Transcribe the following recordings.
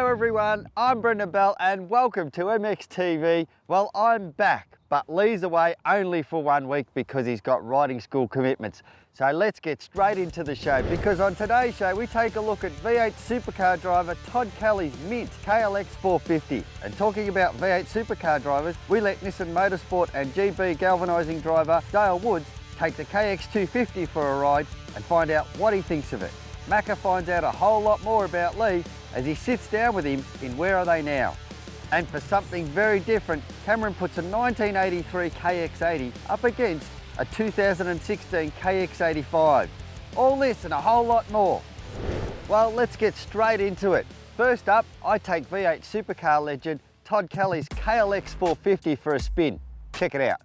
Hello everyone, I'm Brendan Bell and welcome to MXTV. Well, I'm back, but Lee's away only for 1 week because he's got riding school commitments. So let's get straight into the show, because on today's show we take a look at V8 supercar driver Todd Kelly's mint KLX 450. And talking about V8 supercar drivers, we let Nissan Motorsport and GB galvanising driver Dale Woods take the KX 250 for a ride and find out what he thinks of it. Macca finds out a whole lot more about Lee as he sits down with him in Where Are They Now? And for something very different, Cameron puts a 1983 KX80 up against a 2016 KX85. All this and a whole lot more. Well, let's get straight into it. First up, I take V8 supercar legend Todd Kelly's KLX 450 for a spin. Check it out.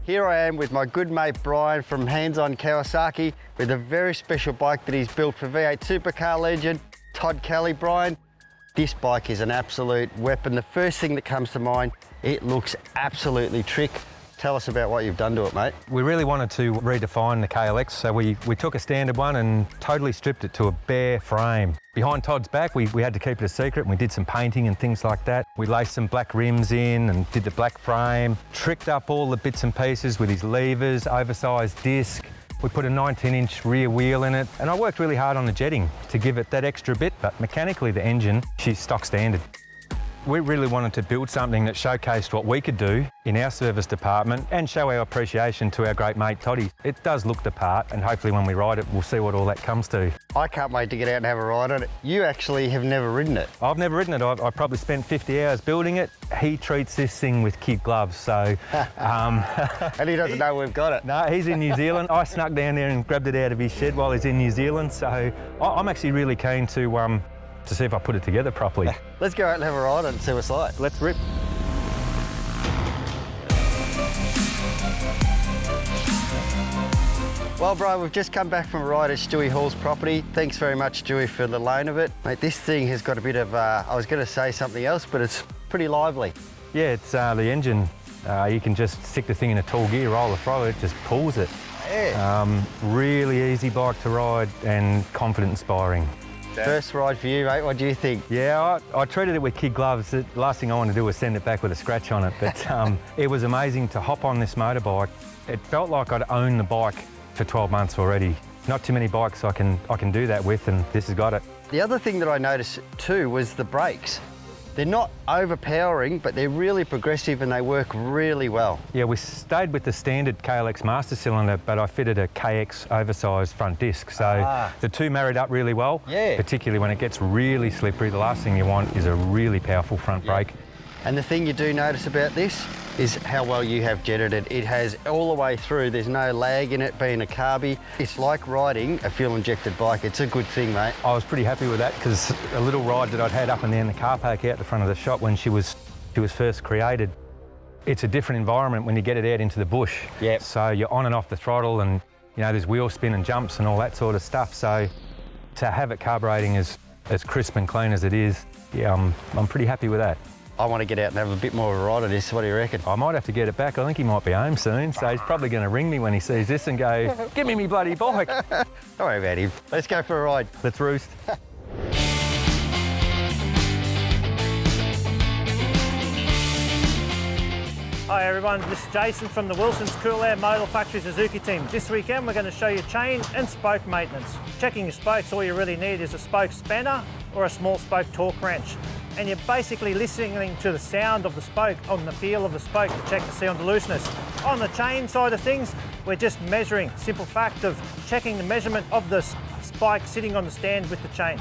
Here I am with my good mate Brian from Hands On Kawasaki with a very special bike that he's built for V8 supercar legend Todd Kelly. Brian, this bike is an absolute weapon. The first thing that comes to mind, it looks absolutely trick. Tell us about what you've done to it, mate. We really wanted to redefine the KLX, so we took a standard one and totally stripped it to a bare frame. Behind Todd's back, we had to keep it a secret, and we did some painting and things like that. We laced some black rims in and did the black frame, tricked up all the bits and pieces with his levers, oversized disc. We put a 19-inch rear wheel in it, and I worked really hard on the jetting to give it that extra bit, but mechanically the engine, she's stock standard. We really wanted to build something that showcased what we could do in our service department and show our appreciation to our great mate Toddy. It does look the part, and hopefully when we ride it, we'll see what all that comes to. I can't wait to get out and have a ride on it. You actually have never ridden it. I've never ridden it. I've probably spent 50 hours building it. He treats this thing with kid gloves, so... And he doesn't know we've got it. No, he's in New Zealand. I snuck down there and grabbed it out of his shed while he's in New Zealand, so I'm actually really keen to see if I put it together properly. Let's go out and have a ride and see what's like. Let's rip. Well, Brian, we've just come back from a ride at Stewie Hall's property. Thanks very much, Stewie, for the loan of it. Mate, this thing has got a bit of, I was going to say something else, but it's pretty lively. Yeah, it's the engine. You can just stick the thing in a tall gear, roll the throttle, it just pulls it. Yeah. Really easy bike to ride and confident inspiring. First ride for you, mate, what do you think? Yeah, I treated it with kid gloves. The last thing I wanted to do was send it back with a scratch on it, but it was amazing to hop on this motorbike. It felt like I'd owned the bike for 12 months already. Not too many bikes I can do that with, and this has got it. The other thing that I noticed too was the brakes. They're not overpowering, but they're really progressive and they work really well. Yeah, we stayed with the standard KLX master cylinder, but I fitted a KX oversized front disc. So the two married up really well, particularly when it gets really slippery. The last thing you want is a really powerful front brake. And the thing you do notice about this is how well you have jetted it. It has all the way through. There's no lag in it being a carby. It's like riding a fuel-injected bike. It's a good thing, mate. I was pretty happy with that, because a little ride that I'd had up and down the car park out the front of the shop when she was first created, it's a different environment when you get it out into the bush. Yep. So you're on and off the throttle, and you know there's wheel spin and jumps and all that sort of stuff. So to have it carbureting as crisp and clean as it is, yeah, I'm pretty happy with that. I want to get out and have a bit more of a ride of this. What do you reckon? I might have to get it back. I think he might be home soon, so he's probably going to ring me when he sees this and go, "Give me bloody bike." Don't worry about him. Let's go for a ride. Let's roost. Hi everyone, this is Jason from the Wilson's Cool Air Motor Factory Suzuki team. This weekend we're going to show you chain and spoke maintenance. Checking your spokes, all you really need is a spoke spanner or a small spoke torque wrench. And you're basically listening to the sound of the spoke on the feel of the spoke to check the cylinder looseness. On the chain side of things, we're just measuring. Simple fact of checking the measurement of the spike sitting on the stand with the chain.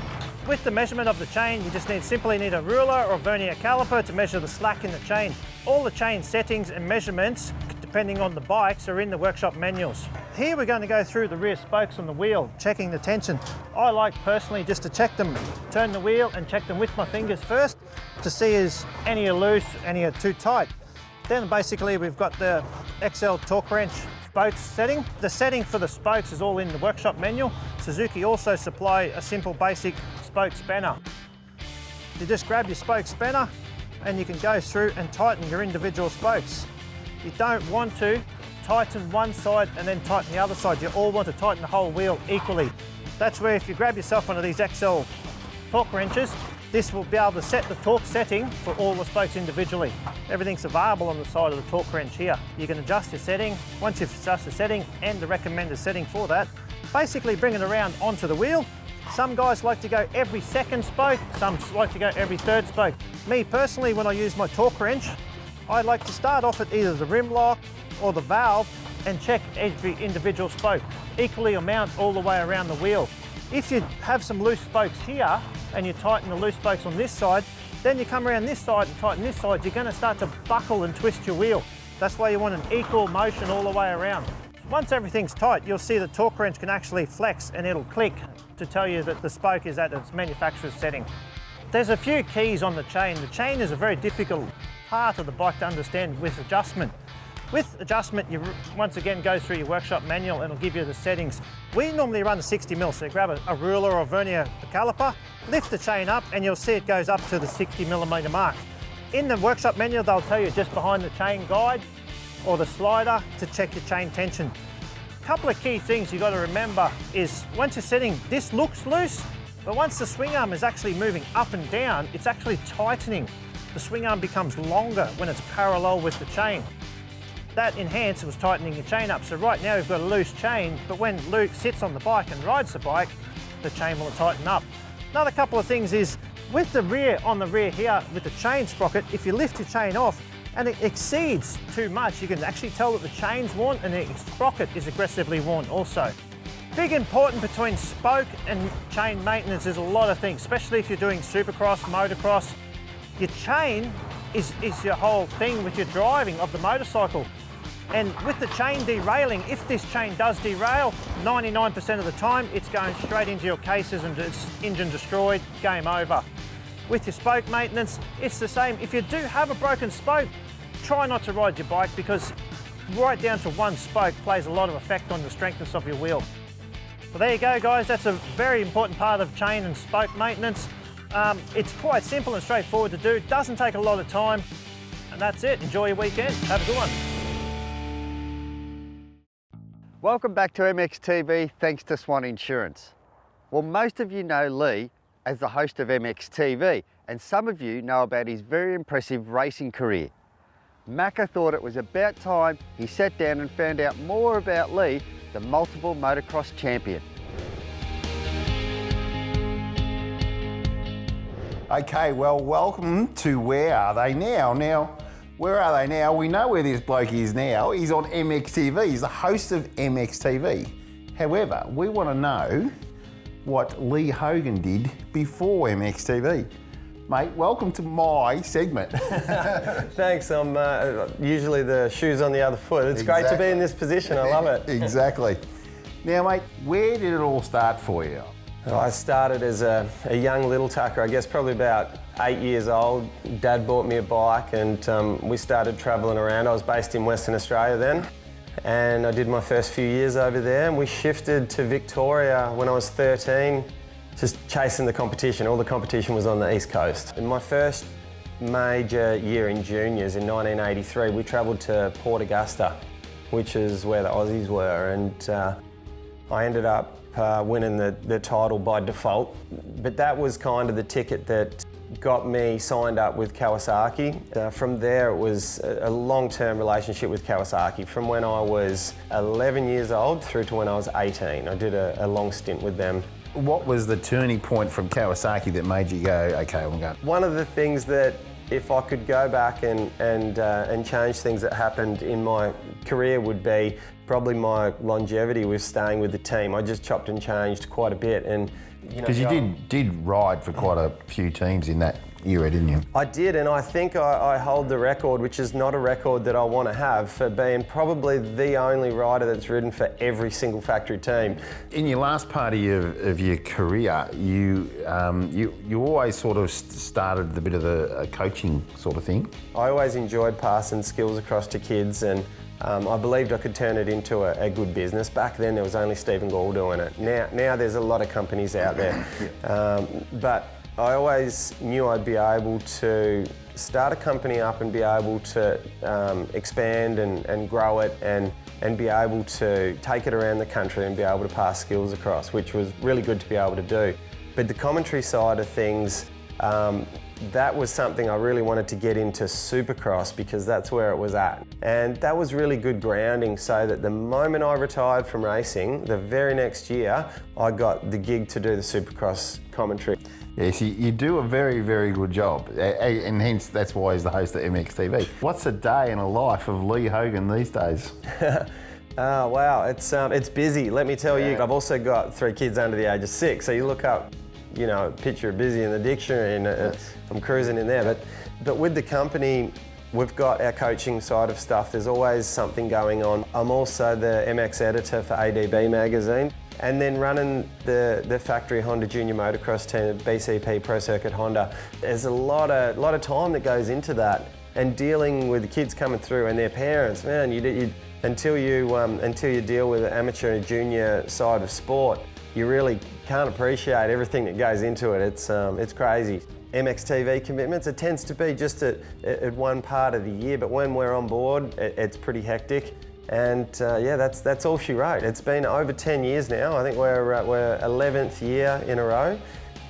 With the measurement of the chain, you just simply need a ruler or vernier caliper to measure the slack in the chain. All the chain settings and measurements, depending on the bikes, are in the workshop manuals. Here we're going to go through the rear spokes on the wheel, checking the tension. I like personally just to check them, turn the wheel and check them with my fingers first to see is any are loose, any are too tight. Then basically we've got the XL torque wrench spokes setting. The setting for the spokes is all in the workshop manual. Suzuki also supply a simple basic spoke spanner. You just grab your spoke spanner and you can go through and tighten your individual spokes. You don't want to tighten one side and then tighten the other side. You all want to tighten the whole wheel equally. That's where if you grab yourself one of these XL torque wrenches, this will be able to set the torque setting for all the spokes individually. Everything's available on the side of the torque wrench here. You can adjust your setting. Once you've adjusted the setting and the recommended setting for that, basically bring it around onto the wheel. Some guys like to go every second spoke, some like to go every third spoke. Me personally, when I use my torque wrench, I like to start off at either the rim lock or the valve and check every individual spoke, equally amount all the way around the wheel. If you have some loose spokes here and you tighten the loose spokes on this side, then you come around this side and tighten this side, you're going to start to buckle and twist your wheel. That's why you want an equal motion all the way around. Once everything's tight, you'll see the torque wrench can actually flex and it'll click to tell you that the spoke is at its manufacturer's setting. There's a few keys on the chain. The chain is a very difficult part of the bike to understand with adjustment. With adjustment, you once again go through your workshop manual and it'll give you the settings. We normally run the 60 mil, so you grab a ruler or a vernier caliper, lift the chain up and you'll see it goes up to the 60 millimeter mark. In the workshop manual, they'll tell you just behind the chain guide or the slider to check your chain tension. A couple of key things you've got to remember is once you're setting, this looks loose, but once the swing arm is actually moving up and down, it's actually tightening. The swing arm becomes longer when it's parallel with the chain. That enhancer was tightening your chain up. So right now we've got a loose chain, but when Luke sits on the bike and rides the bike, the chain will tighten up. Another couple of things is with the rear, on the rear here, with the chain sprocket, if you lift your chain off and it exceeds too much, you can actually tell that the chain's worn and the sprocket is aggressively worn also. Big important between spoke and chain maintenance is a lot of things, especially if you're doing supercross, motocross. Your chain is your whole thing with your driving of the motorcycle. And with the chain derailing, if this chain does derail, 99% of the time, it's going straight into your cases and it's engine destroyed, game over. With your spoke maintenance, it's the same. If you do have a broken spoke, try not to ride your bike because right down to one spoke plays a lot of effect on the strengthness of your wheel. Well, there you go, guys. That's a very important part of chain and spoke maintenance. It's quite simple and straightforward to do. It doesn't take a lot of time. And that's it. Enjoy your weekend. Have a good one. Welcome back to MXTV, thanks to Swan Insurance. Well, most of you know Lee as the host of MXTV, and some of you know about his very impressive racing career. Macca thought it was about time he sat down and found out more about Lee, the multiple motocross champion. Okay, well, welcome to Where Are They Now? Now, where are they now? We know where this bloke is now. He's on MXTV. He's the host of MXTV. However, we want to know what Lee Hogan did before MXTV. Mate, welcome to my segment. Thanks, I'm usually the shoes on the other foot. It's great to be in this position, I love it. Exactly. Now, mate, where did it all start for you? I started as a young little tucker, I guess probably about 8 years old. Dad bought me a bike and we started travelling around. I was based in Western Australia then and I did my first few years over there, and we shifted to Victoria when I was 13, just chasing the competition. All the competition was on the East Coast. In my first major year in juniors in 1983, we travelled to Port Augusta, which is where the Aussies were, and I ended up winning the title by default. But that was kind of the ticket that got me signed up with Kawasaki. From there, it was a long-term relationship with Kawasaki from when I was 11 years old through to when I was 18. I did a long stint with them. What was the turning point from Kawasaki that made you go, okay, I'm going? One of the things that if I could go back and change things that happened in my career would be probably my longevity with staying with the team. I just chopped and changed quite a bit, and because you did ride for quite a few teams in that era, didn't you? I did, and I think I hold the record, which is not a record that I want to have, for being probably the only rider that's ridden for every single factory team. In your last part of your career, you always sort of started a bit of a coaching sort of thing. I always enjoyed passing skills across to kids, and I believed I could turn it into a good business. Back then there was only Stephen Gall doing it. Now there's a lot of companies out there. But I always knew I'd be able to start a company up and be able to expand and grow it and and be able to take it around the country and be able to pass skills across, which was really good to be able to do. But the commentary side of things, that was something I really wanted to get into Supercross because that's where it was at. And that was really good grounding so that the moment I retired from racing, the very next year, I got the gig to do the Supercross commentary. Yes, you do a very, very good job, and hence that's why he's the host of MXTV. What's a day in a life of Lee Hogan these days? Oh, wow, it's busy, let me tell you. I've also got 3 kids under the age of 6, so you look up, you know, a picture of busy in the dictionary and I'm cruising in there. But with the company, we've got our coaching side of stuff. There's always something going on. I'm also the MX editor for ADB magazine, and then running the factory Honda Junior Motocross team at BCP Pro Circuit Honda. There's a lot of time that goes into that, and dealing with the kids coming through and their parents. Man, until you deal with the amateur and junior side of sport, you really can't appreciate everything that goes into it. It's crazy. MXTV commitments, it tends to be just at one part of the year, but when we're on board, it's pretty hectic. And yeah, that's all she wrote. It's been over 10 years now. I think we're 11th year in a row.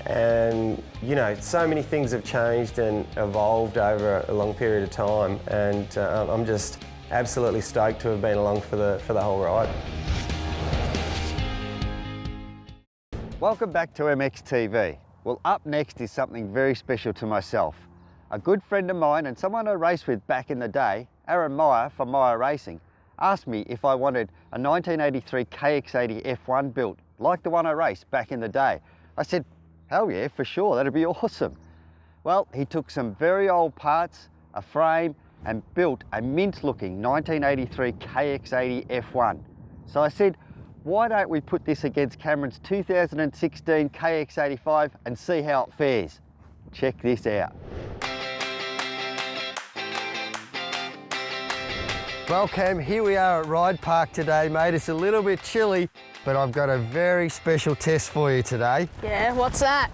And you know, so many things have changed and evolved over a long period of time. And I'm just absolutely stoked to have been along for the whole ride. Welcome back to MXTV. Well, up next is something very special to myself. A good friend of mine and someone I raced with back in the day, Aaron Meyer from Meyer Racing, asked me if I wanted a 1983 KX80 F1 built, like the one I raced back in the day. I said, hell yeah, for sure, that'd be awesome. Well, he took some very old parts, a frame, and built a mint-looking 1983 KX80 F1. So I said, why don't we put this against Cameron's 2016 KX85 and see how it fares? Check this out. Well, Cam, here we are at Ride Park today, mate. It's a little bit chilly, but I've got a very special test for you today. Yeah, what's that?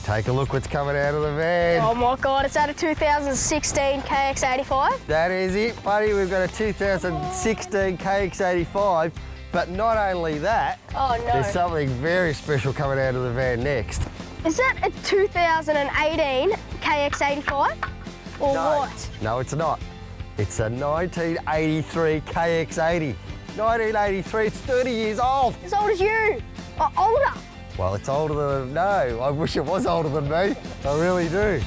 Take a look what's coming out of the van. Oh my God, is that a 2016 KX85? That is it, buddy. We've got a 2016 KX85. But not only that, oh, no. There's something very special coming out of the van next. Is that a 2018 KX85? Or No. what? No, it's not. It's a 1983 KX80. 1983, it's 30 years old. As old as you, or older. Well, it's older than, no, I wish it was older than me. I really do.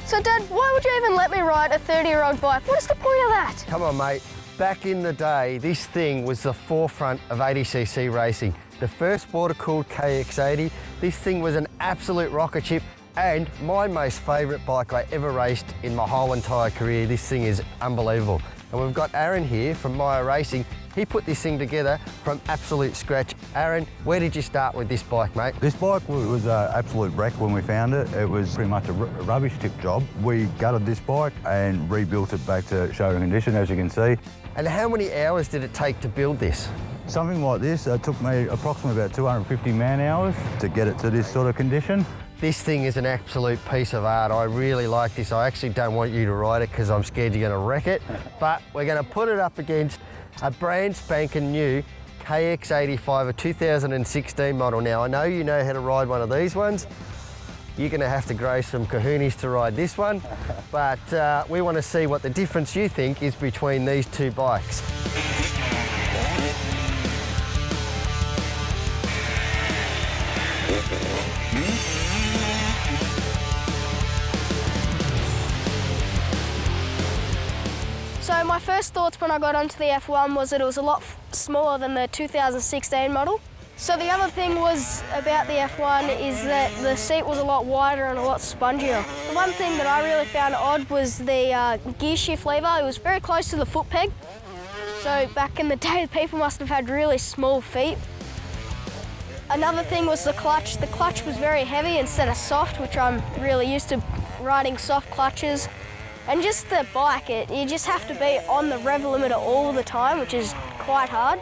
So Dad, why would you even let me ride a 30-year-old bike? What is the point of that? Come on, mate. Back in the day, this thing was the forefront of 80cc racing. The first water-cooled KX80. This thing was an absolute rocket ship and my most favourite bike I ever raced in my whole entire career. This thing is unbelievable. And we've got Aaron here from Meyer Racing. He put this thing together from absolute scratch. Aaron, where did you start with this bike, mate? This bike was an absolute wreck when we found it. It was pretty much a rubbish tip job. We gutted this bike and rebuilt it back to showroom condition, as you can see. And how many hours did it take to build this? Something like this took me approximately about 250 man-hours to get it to this sort of condition. This thing is an absolute piece of art. I really like this. I actually don't want you to ride it because I'm scared you're going to wreck it. But we're going to put it up against a brand spanking new KX85, a 2016 model. Now, I know you know how to ride one of these ones. You're going to have to grow some kahunas to ride this one. But we want to see what the difference you think is between these two bikes. So my first thoughts when I got onto the F1 was that it was a lot smaller than the 2016 model. So the other thing was about the F1 is that the seat was a lot wider and a lot spongier. The one thing that I really found odd was the gear shift lever. It was very close to the foot peg. So back in the day, people must have had really small feet. Another thing was the clutch. The clutch was very heavy instead of soft, which I'm really used to riding soft clutches. And just the bike, you just have to be on the rev limiter all the time, which is quite hard.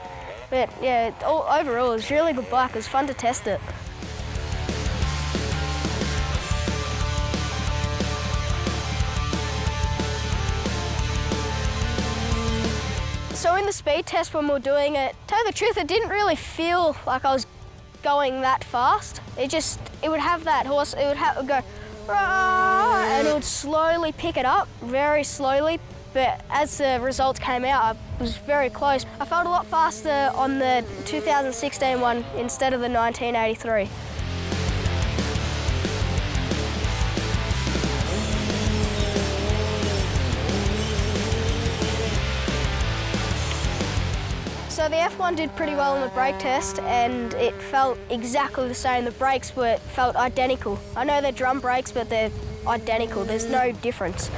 But yeah, overall, it was a really good bike. It was fun to test it. So in the speed test when we were doing it, to tell you the truth, it didn't really feel like I was going that fast. It would have that horse, it would go, "Rah," and it would slowly pick it up, very slowly. But as the results came out, I was very close. I felt a lot faster on the 2016 one instead of the 1983. So the F1 did pretty well on the brake test and it felt exactly the same. The brakes felt identical. I know they're drum brakes, but they're identical. There's no difference.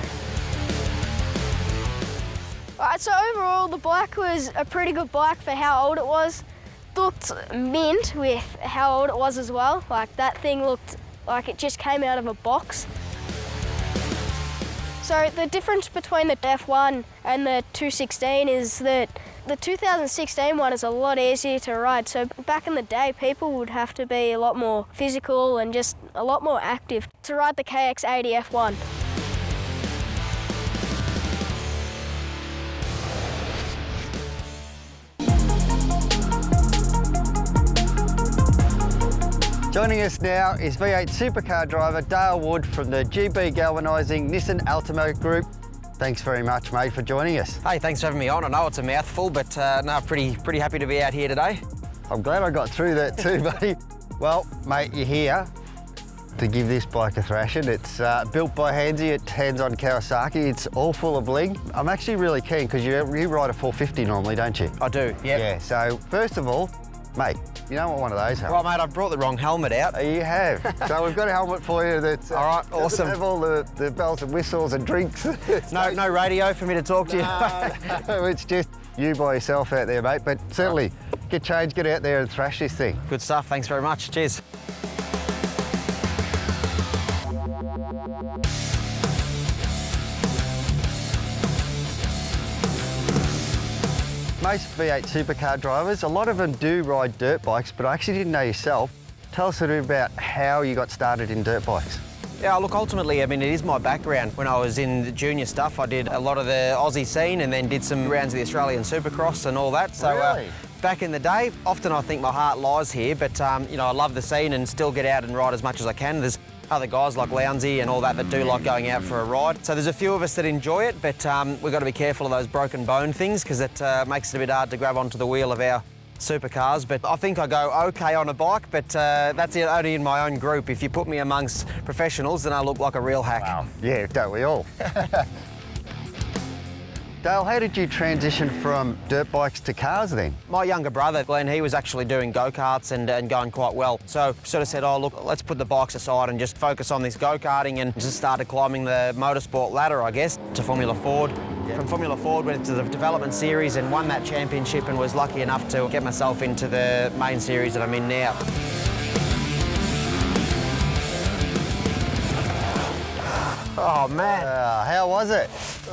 All right, so overall the bike was a pretty good bike for how old it was. Looked mint with how old it was as well. Like that thing looked like it just came out of a box. So the difference between the F1 and the 216 is that the 2016 one is a lot easier to ride. So back in the day, people would have to be a lot more physical and just a lot more active to ride the KX80 F1. Joining us now is V8 supercar driver Dale Wood from the GB Galvanising Nissan Altima Group. Thanks very much, mate, for joining us. Hey, thanks for having me on. I know it's a mouthful, but no, pretty happy to be out here today. I'm glad I got through that too, buddy. Well, mate, you're here to give this bike a thrashing. It's built by Handsy at Hands on Kawasaki. It's all full of bling. I'm actually really keen because you ride a 450 normally, don't you? I do, yep. Yeah, so first of all, mate, you don't want one of those helmets. Well, mate, I brought the wrong helmet out. You have. So we've got a helmet for you that's all right, awesome. Have all the bells and whistles and drinks. No radio for me to talk to you. No, it's just you by yourself out there, mate. But certainly, get changed, get out there and thrash this thing. Good stuff, thanks very much. Cheers. Most V8 supercar drivers, a lot of them do ride dirt bikes, but I actually didn't know yourself. Tell us a little bit about how you got started in dirt bikes. Yeah, look, ultimately, I mean, it is my background. When I was in the junior stuff, I did a lot of the Aussie scene and then did some rounds of the Australian Supercross and all that. So, really? Back in the day, often I think my heart lies here, but, you know, I love the scene and still get out and ride as much as I can. There's other guys like Lounsey and all that do like going out for a ride. So there's a few of us that enjoy it, but we've got to be careful of those broken bone things because it makes it a bit hard to grab onto the wheel of our supercars. But I think I go okay on a bike, but that's it, only in my own group. If you put me amongst professionals, then I look like a real hack. Wow. Yeah, don't we all? Dale, how did you transition from dirt bikes to cars then? My younger brother, Glenn, he was actually doing go-karts and going quite well. So sort of said, oh, look, let's put the bikes aside and just focus on this go-karting and just started climbing the motorsport ladder, I guess, to Formula Ford. Yeah. From Formula Ford went into the development series and won that championship and was lucky enough to get myself into the main series that I'm in now. Oh, man. How was it?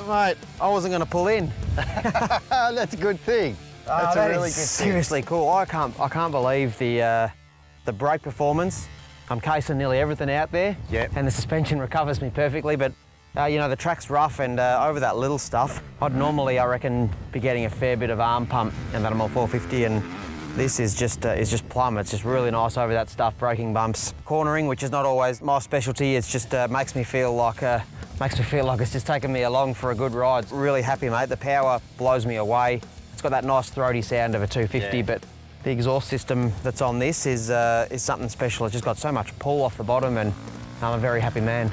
Mate, I wasn't going to pull in. That's a good thing. That's a really good thing. Seriously cool. I can't believe the brake performance. I'm casing nearly everything out there. Yep. And the suspension recovers me perfectly, but you know, the track's rough and over that little stuff, I'd normally, I reckon, be getting a fair bit of arm pump and that I'm on 450 and this is just plumb. It's just really nice over that stuff, braking bumps. Cornering, which is not always my specialty, it's just makes me feel like it's just taking me along for a good ride. Really happy, mate. The power blows me away. It's got that nice throaty sound of a 250, but the exhaust system that's on this is something special. It's just got so much pull off the bottom and I'm a very happy man.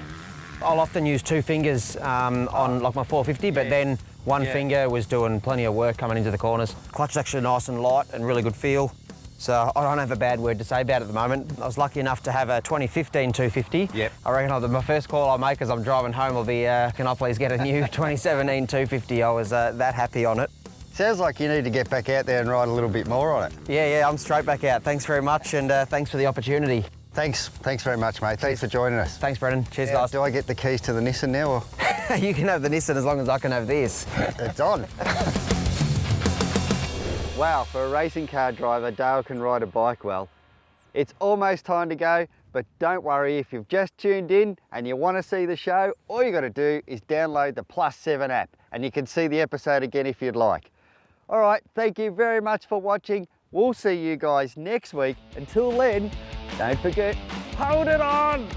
I'll often use two fingers on like my 450, but then one finger was doing plenty of work coming into the corners. Clutch is actually nice and light and really good feel. So I don't have a bad word to say about it at the moment. I was lucky enough to have a 2015 250. Yep. I reckon my first call I'll make as I'm driving home will be, can I please get a new 2017 250? I was that happy on it. Sounds like you need to get back out there and ride a little bit more on it. Yeah, I'm straight back out. Thanks very much and thanks for the opportunity. Thanks very much, mate. Thanks for joining us. Thanks, Brendan. Cheers, guys. Do I get the keys to the Nissan now? Or? You can have the Nissan as long as I can have this. It's on. Wow, for a racing car driver, Dale can ride a bike well. It's almost time to go, but don't worry, if you've just tuned in and you want to see the show, all you got to do is download the +7 app and you can see the episode again if you'd like. All right, thank you very much for watching. We'll see you guys next week. Until then, don't forget, hold it on!